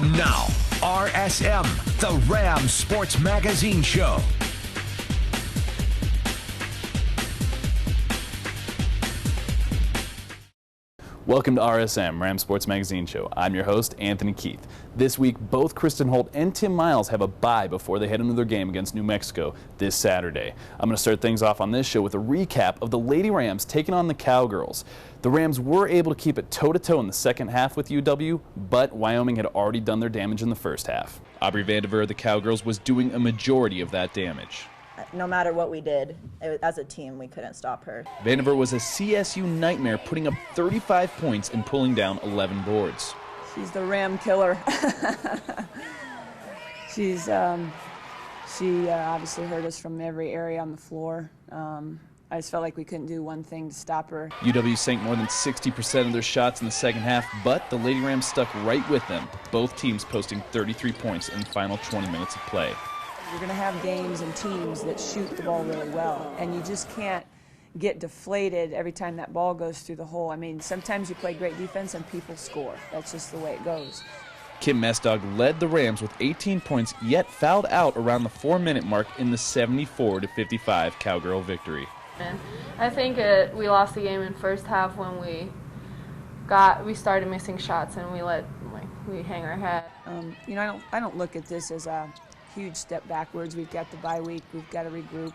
And now, RSM, the Rams Sports Magazine Show. Welcome to RSM, Rams Sports Magazine Show. I'm your host, Anthony Keith. This week, both Kristen Holt and Tim Miles have a bye before they head into their game against New Mexico this Saturday. I'm going to start things off on this show with a recap of the Lady Rams taking on the Cowgirls. The Rams were able to keep it toe-to-toe in the second half with UW, but Wyoming had already done their damage in the first half. Aubrey Vandiver of the Cowgirls was doing a majority of that damage. No matter what we did, as a team, we couldn't stop her. Vandiver was a CSU nightmare, putting up 35 points and pulling down 11 boards. She's the Ram killer. She obviously hurt us from every area on the floor. I just felt like we couldn't do one thing to stop her. UW sank more than 60% of their shots in the second half, but the Lady Rams stuck right with them, both teams posting 33 points in the final 20 minutes of play. You're going to have games and teams that shoot the ball really well, and you just can't get deflated every time that ball goes through the hole. I mean, sometimes you play great defense and people score. That's just the way it goes. Kim Mestog led the Rams with 18 points, yet fouled out around the 4-minute mark in the 74-55 Cowgirl victory. And I think we lost the game in first half when we started missing shots and we hang our head. You know, I don't look at this as a huge step backwards. We've got the bye week. We've got to regroup.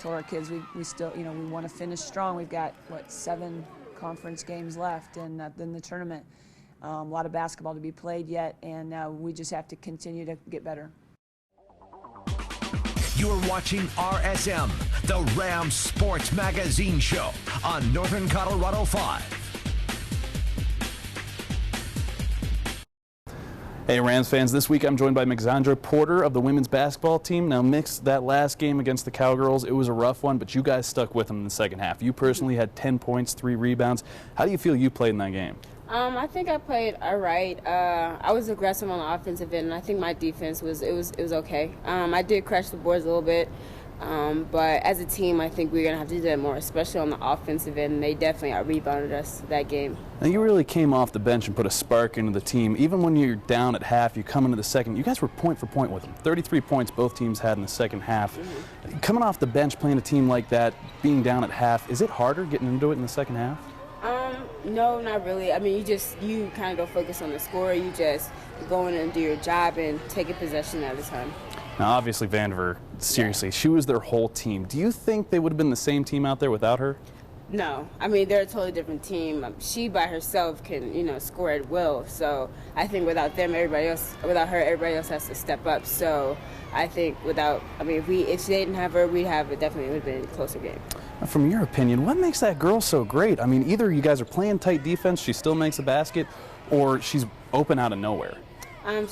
Told our kids we still, we want to finish strong. We've got 7 conference games left, and then the tournament. A lot of basketball to be played yet, and we just have to continue to get better. You're watching RSM, the Rams Sports Magazine Show on Northern Colorado 5. Hey Rams fans, this week I'm joined by Mixandra Porter of the women's basketball team. Now Mix, that last game against the Cowgirls, it was a rough one, but you guys stuck with them in the second half. You personally had 10 points, 3 rebounds. How do you feel you played in that game? I think I played all right. I was aggressive on the offensive end, and I think my defense was okay. I did crash the boards a little bit, but as a team, I think we're going to have to do that more, especially on the offensive end. They definitely out-rebounded us that game. Now, you really came off the bench and put a spark into the team. Even when you're down at half, you come into the second. You guys were point for point with them. 33 points both teams had in the second half. Mm-hmm. Coming off the bench, playing a team like that, being down at half, is it harder getting into it in the second half? No, not really. I mean, you kind of don't focus on the score. You just go in and do your job and take a possession at a time. Now, obviously, Vandiver, seriously, she was their whole team. Do you think they would have been the same team out there without her? No. I mean, they're a totally different team. She by herself can, score at will. So I think without her, everybody else has to step up. So I think if they didn't have her, it definitely would have been a closer game. From your opinion, what makes that girl so great? I mean, either you guys are playing tight defense, she still makes a basket, or she's open out of nowhere.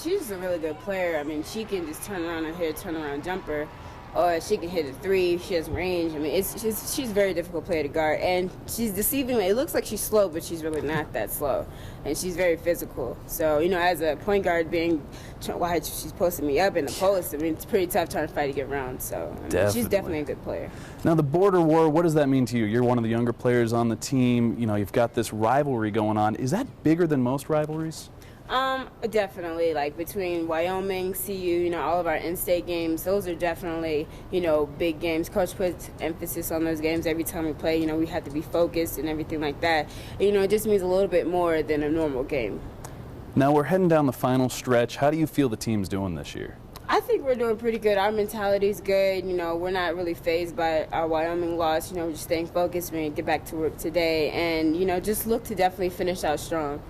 She's a really good player. I mean, she can just turn around and hit a turnaround jumper, or she can hit a 3. She has range. I mean, she's a very difficult player to guard, and she's deceiving. It looks like she's slow, but she's really not that slow, and she's very physical. So, as a point guard, why she's posting me up in the post, I mean, it's pretty tough trying to fight to get around. So, she's definitely a good player. Now, the border war, what does that mean to you? You're one of the younger players on the team. You've got this rivalry going on. Is that bigger than most rivalries? Definitely, between Wyoming, CU, all of our in-state games, those are definitely, big games. Coach puts emphasis on those games every time we play. We have to be focused and everything like that. It just means a little bit more than a normal game. Now we're heading down the final stretch. How do you feel the team's doing this year? I think we're doing pretty good. Our mentality's good. We're not really fazed by our Wyoming loss. We're just staying focused. We're going to get back to work today and, just look to definitely finish out strong.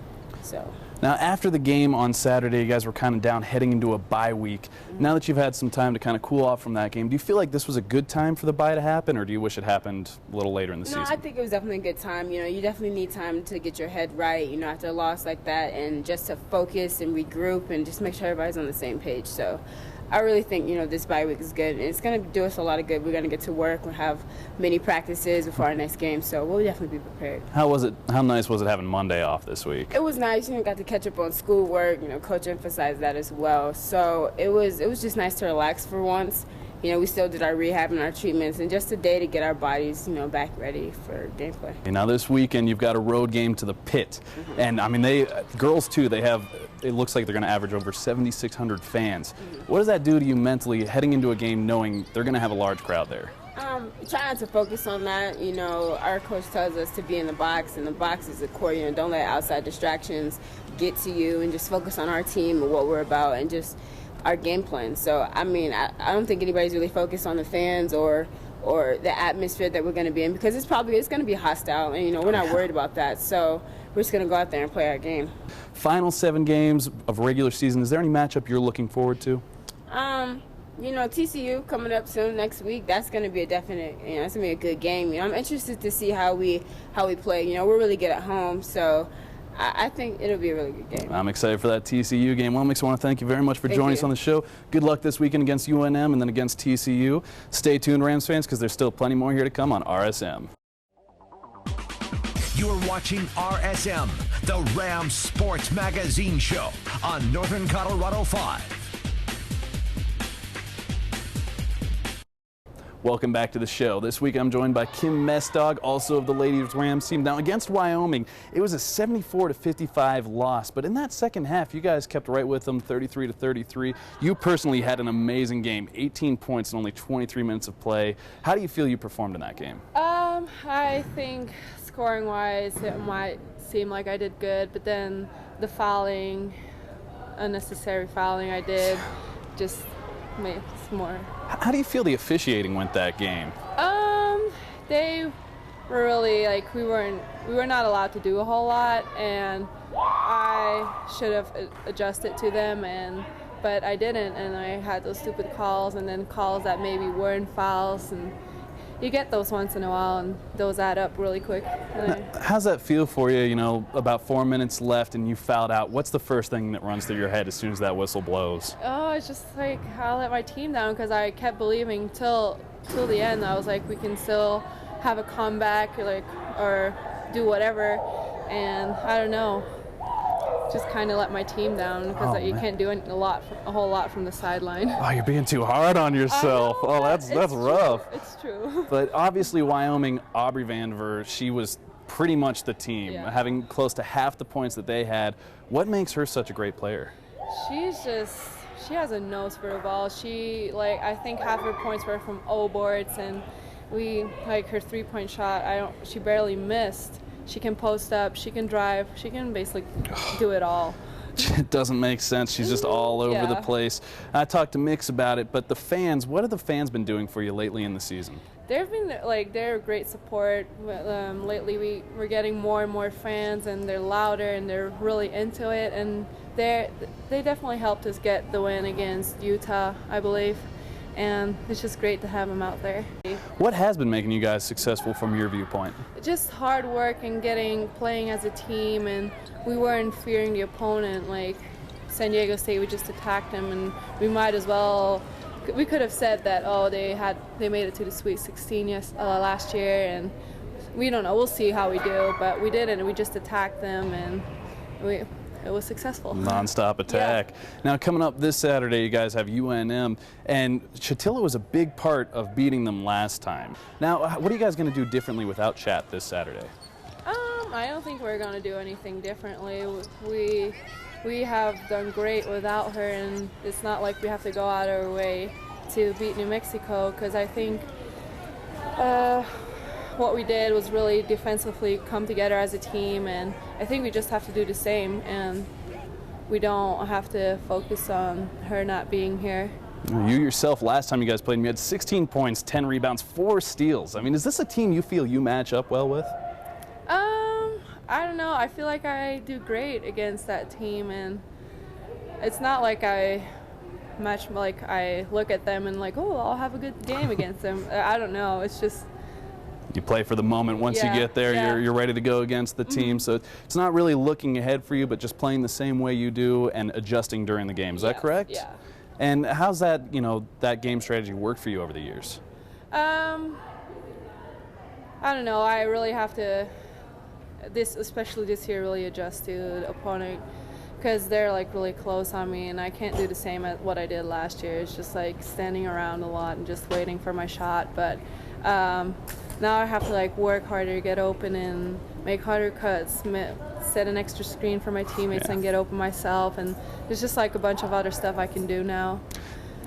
So. Now, after the game on Saturday, you guys were kind of down heading into a bye week. Mm-hmm. Now that you've had some time to kind of cool off from that game, do you feel like this was a good time for the bye to happen, or do you wish it happened a little later in the season? No, I think it was definitely a good time. You definitely need time to get your head right, after a loss like that, and just to focus and regroup and just make sure everybody's on the same page. So I really think, this bye week is good, and it's going to do us a lot of good. We're going to get to work. We'll have many practices before our next game, so we'll definitely be prepared. How nice was it having Monday off this week? It was nice. Got to catch up on schoolwork. Coach emphasized that as well. So it was just nice to relax for once we still did our rehab and our treatments, and just a day to get our bodies, back ready for gameplay. Now this weekend you've got a road game to the Pit, and I mean girls too. It looks like they're going to average over 7,600 fans. What does that do to you mentally heading into a game knowing they're going to have a large crowd there? Try not to focus on that. Our coach tells us to be in the box, and the box is the core. Don't let outside distractions get to you, and just focus on our team and what we're about and just our game plan. So, I don't think anybody's really focused on the fans or the atmosphere that we're going to be in, because it's going to be hostile, and we're not worried about that. So we're just going to go out there and play our game. Final 7 games of regular season. Is there any matchup you're looking forward to? TCU coming up soon next week. That's going to be a definite. It's going to be a good game. I'm interested to see how we play. We're really good at home, so I think it'll be a really good game. I'm excited for that TCU game. Well, Mix, I want to thank you very much for joining us on the show. Good luck this weekend against UNM and then against TCU. Stay tuned, Rams fans, because there's still plenty more here to come on RSM. You're watching RSM, the Rams Sports Magazine Show on Northern Colorado 5. Welcome back to the show. This week I'm joined by Kim Mestog, also of the Ladies Rams team. Now against Wyoming, it was a 74-55 loss, but in that second half, you guys kept right with them, 33-33. You personally had an amazing game, 18 points in only 23 minutes of play. How do you feel you performed in that game? I think scoring-wise, it might seem like I did good, but then the fouling, unnecessary fouling I did, just made it more. How do you feel the officiating went that game? They were really we were not allowed to do a whole lot, and I should have adjusted to them, but I didn't, and I had those stupid calls, and then calls that maybe weren't fouls, and you get those once in a while, and those add up really quick. How's that feel for you, about 4 minutes left and you fouled out? What's the first thing that runs through your head as soon as that whistle blows? Oh, it's just I'll let my team down, because I kept believing till the end. I was like, we can still have a comeback or do whatever, and I don't know. Just kind of let my team down, because you can't do a whole lot from the sideline. Oh, you're being too hard on yourself. Know, that's rough. It's true. But obviously Wyoming, Aubrey Vandiver, she was pretty much the team, having close to half the points that they had. What makes her such a great player? She has a nose for the ball. I think half her points were from O boards, and her 3-point shot, she barely missed. She can post up, she can drive, she can basically do it all. It doesn't make sense. She's just all over the place. I talked to Mix about it, but the fans, what have the fans been doing for you lately in the season? They've been they're great support. Lately we're getting more and more fans, and they're louder and they're really into it, and they definitely helped us get the win against Utah, I believe. And it's just great to have them out there. What has been making you guys successful from your viewpoint? Just hard work and playing as a team, and we weren't fearing the opponent. Like San Diego State, we just attacked them, and we might as well. We could have said that, they made it to the Sweet 16 last year, and we don't know. We'll see how we do, but we didn't. We just attacked them, and it was successful. Non-stop attack. Yeah. Now coming up this Saturday, you guys have UNM, and Chatilla was a big part of beating them last time. Now, what are you guys going to do differently without Chat this Saturday? I don't think we're going to do anything differently. We have done great without her, and it's not like we have to go out our way to beat New Mexico, because I think what we did was really defensively come together as a team, and I think we just have to do the same, and we don't have to focus on her not being here. You yourself, last time you guys played, you had 16 points, 10 rebounds, 4 steals. I mean, is this a team you feel you match up well with? I don't know. I feel like I do great against that team, and it's not like I look at them and I'll have a good game against them. I don't know. It's just you play for the moment. Once you get there, you're ready to go against the team. So it's not really looking ahead for you, but just playing the same way you do and adjusting during the game. Is that correct? Yeah. And how's that, that game strategy work for you over the years? I don't know. I really have to, especially this year, really adjust to the opponent, because they're like really close on me, and I can't do the same as what I did last year. It's just like standing around a lot and just waiting for my shot. But now I have to like work harder, get open, and make harder cuts, set an extra screen for my teammates, and get open myself. And there's just like a bunch of other stuff I can do now.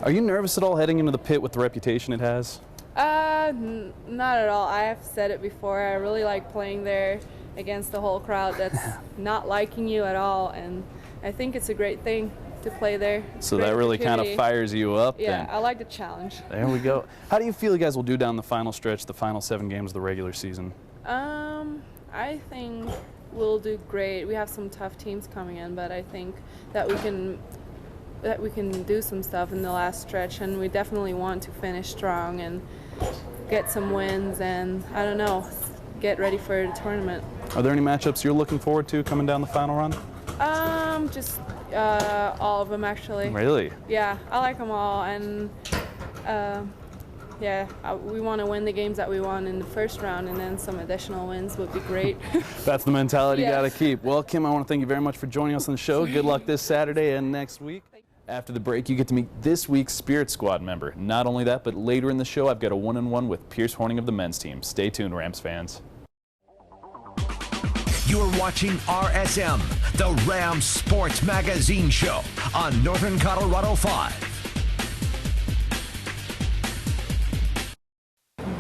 Are you nervous at all heading into the pit with the reputation it has? Not at all. I have said it before. I really like playing there against the whole crowd that's not liking you at all, and I think it's a great thing to play there. So that really kind of fires you up. Yeah, then. I like the challenge. There we go. How do you feel you guys will do down the final stretch, the final 7 games of the regular season? I think we'll do great. We have some tough teams coming in, but I think that we can do some stuff in the last stretch, and we definitely want to finish strong and get some wins, and I don't know, get ready for the tournament. Are there any matchups you're looking forward to coming down the final run? Just all of them, actually. Really? Yeah, I like them all, and we want to win the games that we won in the first round, and then some additional wins would be great. That's the mentality you Yes. got to keep. Well, Kim, I want to thank you very much for joining us on the show. Good luck this Saturday and next week. After the break, you get to meet this week's Spirit Squad member. Not only that, but later in the show, I've got a one-on-one with Pierce Horning of the men's team. Stay tuned, Rams fans. You're watching RSM, the Rams Sports Magazine Show on Northern Colorado 5.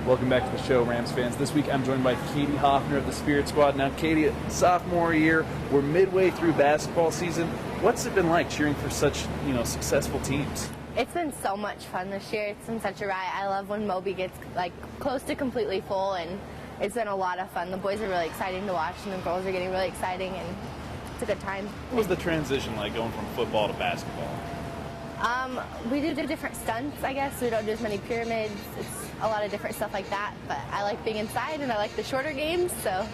Welcome back to the show, Rams fans. This week, I'm joined by Katie Hoffner of the Spirit Squad. Now, Katie, sophomore year, we're midway through basketball season. What's it been like cheering for such, successful teams? It's been so much fun this year. It's been such a ride. I love when Moby gets like close to completely full, and it's been a lot of fun. The boys are really exciting to watch, and the girls are getting really exciting, and it's a good time. What was the transition like going from football to basketball? We do different stunts, I guess. We don't do as many pyramids. It's a lot of different stuff like that. But I like being inside, and I like the shorter games. So.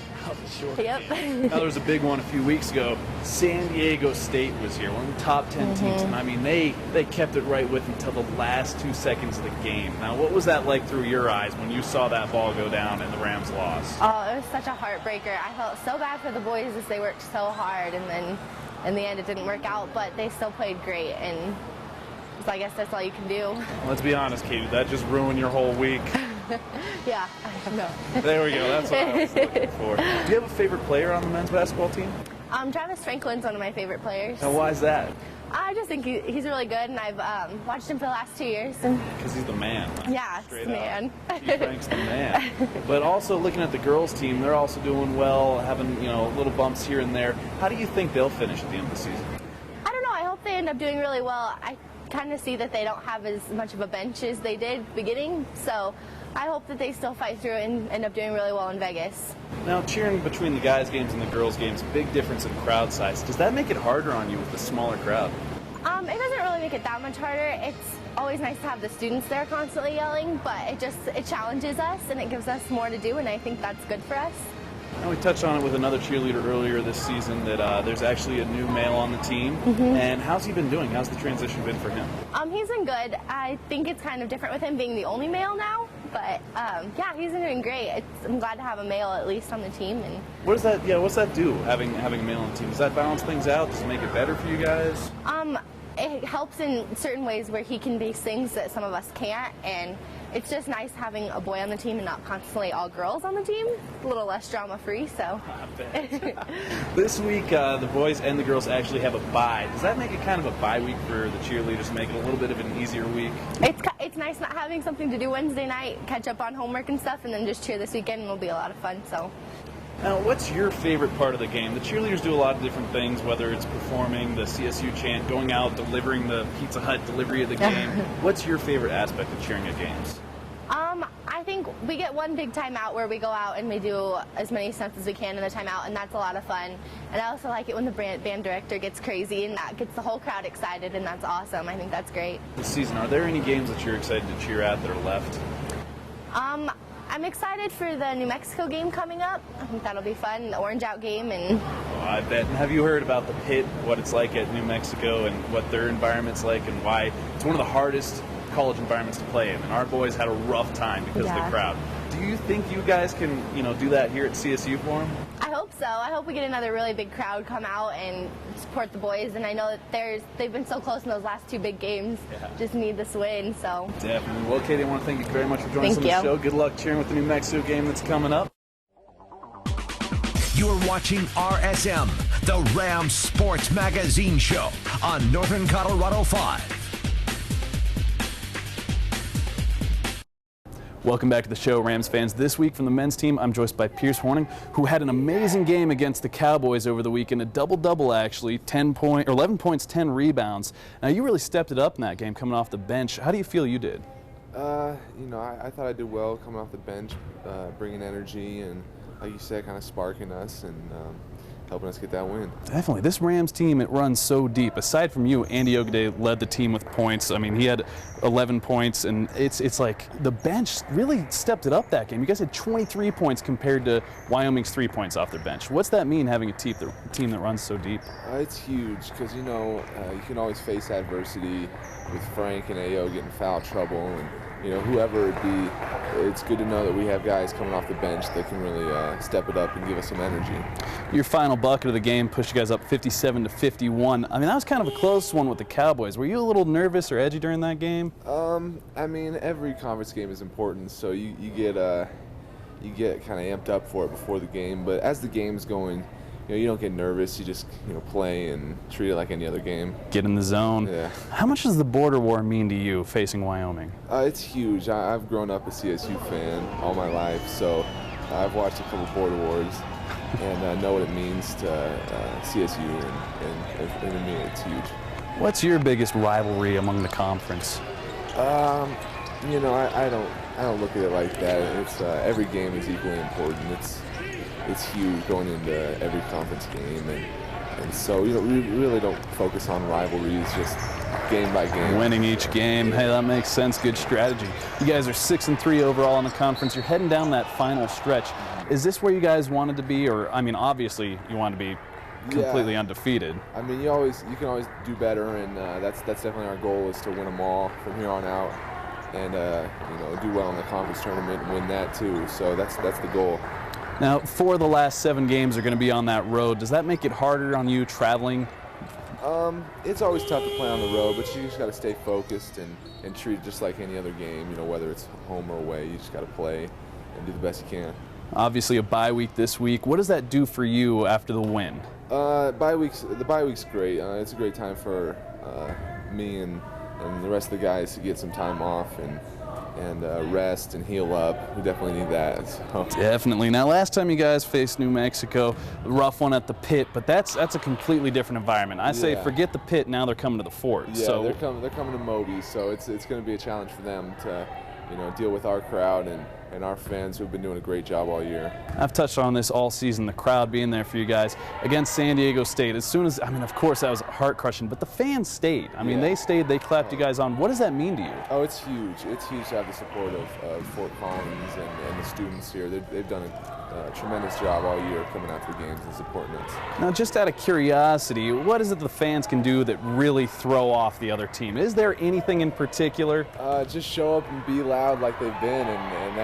Yep. Now, there was a big one a few weeks ago. San Diego State was here, one of the top 10 teams, and I mean they kept it right with until the last 2 seconds of the game. Now, what was that like through your eyes when you saw that ball go down and the Rams lost? Oh, it was such a heartbreaker. I felt so bad for the boys as they worked so hard, and then in the end it didn't work out, but they still played great, and so I guess that's all you can do. Let's be honest, Katie, that just ruined your whole week. Yeah, I don't know. There we go. That's what I was looking for. Do you have a favorite player on the men's basketball team? Travis Franklin's one of my favorite players. Now, why is that? I just think he's really good, and I've watched him for the last 2 years. Because he's the man. Yeah, Straight man. T. Frank's the man. But also looking at the girls' team, they're also doing well, having little bumps here and there. How do you think they'll finish at the end of the season? I don't know. I hope they end up doing really well. I kind of see that they don't have as much of a bench as they did beginning, so I hope that they still fight through and end up doing really well in Vegas. Now, cheering between the guys' games and the girls' games, big difference in crowd size. Does that make it harder on you with the smaller crowd? It doesn't really make it that much harder. It's always nice to have the students there constantly yelling, but it challenges us and it gives us more to do, and I think that's good for us. Now, we touched on it with another cheerleader earlier this season that there's actually a new male on the team. And how's he been doing? How's the transition been for him? He's been good. I think it's kind of different with him being the only male now, but yeah, he's been doing great. I'm glad to have a male at least on the team. And what's that do, having a male on the team? Does that balance things out? Does it make it better for you guys? It helps in certain ways where he can base things that some of us can't, and it's just nice having a boy on the team and not constantly all girls on the team. A little less drama-free, so. This week, the boys and the girls actually have a bye. Does that make it kind of a bye week for the cheerleaders, make it a little bit of an easier week? It's nice not having something to do Wednesday night, catch up on homework and stuff, and then just cheer this weekend, and it'll be a lot of fun, so. Now, what's your favorite part of the game? The cheerleaders do a lot of different things, whether it's performing the CSU chant, going out, delivering the Pizza Hut delivery of the game. What's your favorite aspect of cheering at games? I think we get one big timeout where we go out and we do as many stunts as we can in the timeout, and that's a lot of fun. And I also like it when the band director gets crazy, and that gets the whole crowd excited, and that's awesome. I think that's great. This season, are there any games that you're excited to cheer at that are left? I'm excited for the New Mexico game coming up. I think that'll be fun, the Orange Out game. And I bet. And have you heard about the pit, what it's like at New Mexico and what their environment's like and why it's one of the hardest college environments to play in? And our boys had a rough time because of the crowd. Do you think you guys can, do that here at CSU for them? I hope so. I hope we get another really big crowd come out and support the boys. And I know that they've been so close in those last 2 big games. Yeah. Just need this win, so. Definitely. Well, Katie, I want to thank you very much for joining us on the show. Good luck cheering with the New Mexico game that's coming up. You're watching RSM, the Rams Sports Magazine Show on Northern Colorado 5. Welcome back to the show, Rams fans. This week from the men's team, I'm joined by Pierce Horning, who had an amazing game against the Cowboys over the weekend, a double-double actually, 11 points, 10 rebounds. Now, you really stepped it up in that game coming off the bench. How do you feel you did? I thought I did well coming off the bench, bringing energy and, like you said, kind of sparking us and helping us get that win. Definitely. This Rams team, it runs so deep. Aside from you, Andy Ogade led the team with points. I mean, he had 11 points, and it's like the bench really stepped it up that game. You guys had 23 points compared to Wyoming's 3 points off their bench. What's that mean, having a team that runs so deep? It's huge because, you can always face adversity with Frank and AO getting foul trouble and, whoever it be. It's good to know that we have guys coming off the bench that can really step it up and give us some energy. Your final bucket of the game pushed you guys up 57-51. I mean, that was kind of a close one with the Cowboys. Were you a little nervous or edgy during that game? Every conference game is important, so you get kind of amped up for it before the game. But as the game's going, you don't get nervous. You just play and treat it like any other game. Get in the zone. Yeah. How much does the border war mean to you facing Wyoming? It's huge. I've grown up a CSU fan all my life, so I've watched a couple border wars and I know what it means to CSU, and to me it's huge. What's your biggest rivalry among the conference? I don't look at it like that. It's every game is equally important. It's huge going into every conference game, and so we really don't focus on rivalries, just game by game. Winning each game. Hey, that makes sense. Good strategy. You guys are 6-3 overall in the conference. You're heading down that final stretch. Is this where you guys wanted to be, or obviously you want to be completely undefeated? You can always do better, and that's definitely our goal, is to win them all from here on out, and do well in the conference tournament and win that too. So that's the goal. Now, 4 of the last 7 games are going to be on that road. Does that make it harder on you traveling? It's always tough to play on the road, but you just got to stay focused and treat it just like any other game. Wehether it's home or away, you just got to play and do the best you can. Obviously, a bye week this week. What does that do for you after the win? The bye week's great. It's a great time for me and the rest of the guys to get some time off and rest and heal up. We definitely need that. So. Definitely. Now, last time you guys faced New Mexico, a rough one at the pit, but that's a completely different environment. I say forget the pit. Now they're coming to the fort. Yeah, so they're coming to Moby, so it's going to be a challenge for them to deal with our crowd and our fans who've been doing a great job all year. I've touched on this all season, the crowd being there for you guys against San Diego State. As soon as, of course that was heart-crushing, but the fans stayed. They stayed, they clapped you guys on. What does that mean to you? Oh, it's huge. It's huge to have the support of Fort Collins and the students here. They've done a tremendous job all year coming out to the games and supporting us. Now, just out of curiosity, what is it the fans can do that really throw off the other team? Is there anything in particular? Just show up and be loud like they've been, and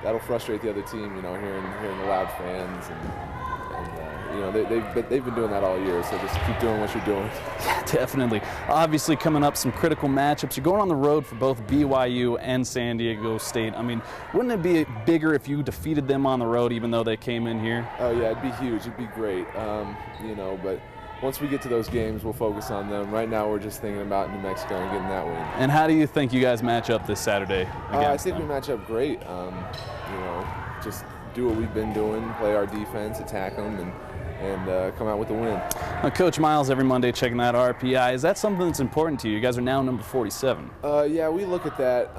that'll frustrate the other team. Hearing the loud fans, they've been doing that all year. So just keep doing what you're doing. Yeah, definitely. Obviously, coming up some critical matchups. You're going on the road for both BYU and San Diego State. Wouldn't it be bigger if you defeated them on the road, even though they came in here? Oh yeah, it'd be huge. It'd be great. But once we get to those games, we'll focus on them. Right now, we're just thinking about New Mexico and getting that win. And how do you think you guys match up this Saturday I think we match up great. Just do what we've been doing, play our defense, attack them, and come out with the win. Now, Coach Miles, every Monday checking that RPI. Is that something that's important to you? You guys are now number 47. Yeah, we look at that.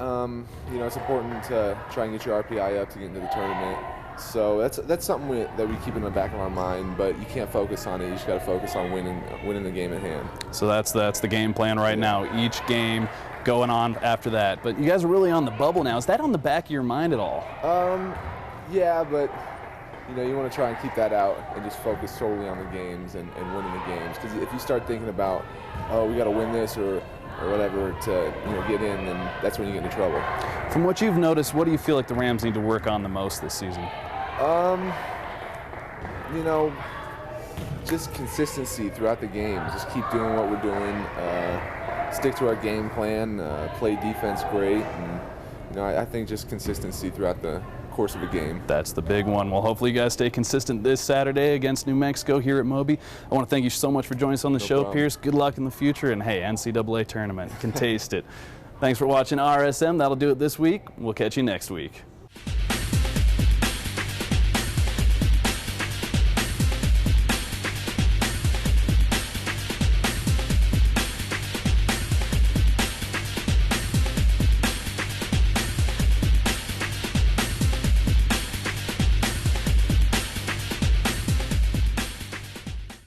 It's important to try and get your RPI up to get into the tournament. So that's something that we keep in the back of our mind, but you can't focus on it. You just got to focus on winning the game at hand. So that's the game plan right now. Each game going on after that. But you guys are really on the bubble now. Is that on the back of your mind at all? Yeah, but you want to try and keep that out and just focus solely on the games and winning the games. Because if you start thinking about, oh, we got to win this or or whatever to get in, and that's when you get into trouble. From what you've noticed, what do you feel like the Rams need to work on the most this season? Just consistency throughout the game. Just keep doing what we're doing. Stick to our game plan. Play defense great, and I think just consistency throughout the course of a game. That's the big one. Well, hopefully you guys stay consistent this Saturday against New Mexico here at Moby. I want to thank you so much for joining us on the show, problem. Pierce. Good luck in the future, and hey, NCAA tournament. You can taste it. Thanks for watching RSM. That'll do it this week. We'll catch you next week.